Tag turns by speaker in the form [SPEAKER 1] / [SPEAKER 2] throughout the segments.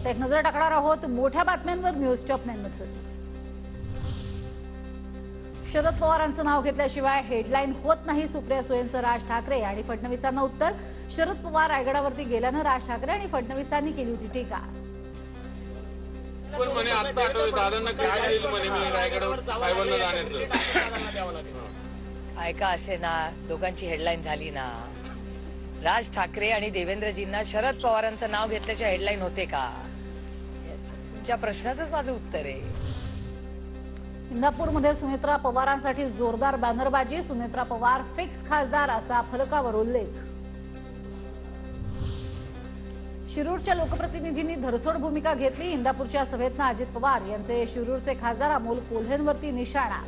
[SPEAKER 1] एक नजर टाकणार आहोत मोठ्या बातम्यांवर न्यूज टॉप 9 मधून। शरद पवारांचं नाव घेतल्याशिवाय हेडलाईन होत नाही सुप्रिया सुळेंचं राज ठाकरे आणि फडणवीसांना उत्तर। शरद पवार रायगडावरती गेल्यानं राज ठाकरे आणि फडणवीसांनी केली होती टीका।
[SPEAKER 2] पण म्हणे आता आठवले दादांना काय देईल म्हणे मी रायगडावर साहेबांना जाण्याचं
[SPEAKER 3] काय का असे ना दोघांची हेडलाईन झाली ना। राज ठाकरे आणि देवेंद्रजींना शरद पवारांचं नाव घेतल्याची हेडलाईन होते का? तुमच्या प्रश्नाचंच माझं उत्तर आहे।
[SPEAKER 1] इंदापूरमध्ये सुनेत्रा पवारांसाठी जोरदार बॅनरबाजी। सुनेत्रा पवार फिक्स खासदार असा फलकावर उल्लेख। शिरूरच्या लोकप्रतिनिधींनी धरसोड भूमिका घेतली। इंदापूरच्या सभेतनं अजित पवार यांचे शिरूरचे खासदार अमोल कोल्हेंवरती निशाणा।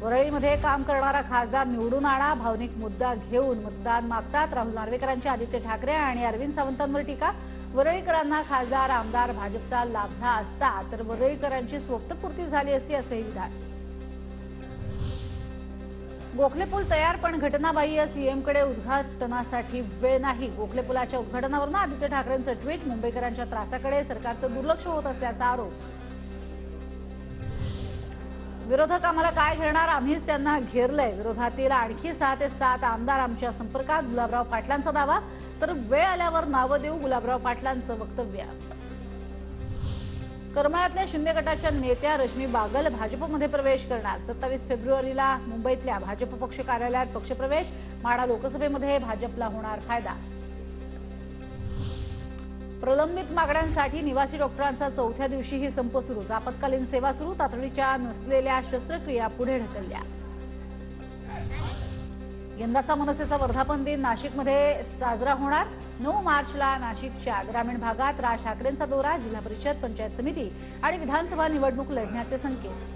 [SPEAKER 1] वरळीमध्ये काम करणारा खासदार निवडून आणा, भावनिक मुद्दा घेऊन मतदान मागतात राहुल नार्वेकरांची आदित्य ठाकरे आणि अरविंद सावंतांवर टीका। वरळीकरांना खासदार आमदार भाजपचा लाभला असता तर वरळीकरांची स्वप्नपूर्ती झाली असती असेही विधान। गोखले पूल तयार पण घटनाबाह्य, सीएमकडे उद्घाटनासाठी वेळ नाही। गोखले पुलाच्या उद्घाटनावरून आदित्य ठाकरेंचं ट्विट। मुंबईकरांच्या त्रासाकडे सरकारचं दुर्लक्ष होत असल्याचा आरोप। विरोधक आम्हाला काय घेणार, आम्हीच त्यांना घेरलंय। विरोधातील आणखी 6 ते 7 आमदार आमच्या संपर्कात, गुलाबराव पाटलांचा दावा। तर वेळ आल्यावर नावं देऊ, गुलाबराव पाटलांचं वक्तव्य। करमाळ्यातल्या शिंदे गटाच्या नेत्या रश्मी बागल भाजपमध्ये प्रवेश करणार। 27 फेब्रुवारीला मुंबईतल्या भाजप पक्ष कार्यालयात पक्षप्रवेश। माढा लोकसभेमध्ये भाजपला होणार फायदा। प्रलंबित मागण्यांसाठी निवासी डॉक्टरांचा 4थ्या दिवशीही संप सुरू। आपत्कालीन सेवा सुरू, तातडीच्या नसलेल्या शस्त्रक्रिया पुढे ढकलल्या। यंदाचा मनसेचा वर्धापन दिन नाशिकमध्ये साजरा होणार। 9 मार्चला नाशिकच्या ग्रामीण भागात राज ठाकरेंचा दौरा। जिल्हा परिषद, पंचायत समिती आणि विधानसभा निवडणूक लढण्याचे संकेत।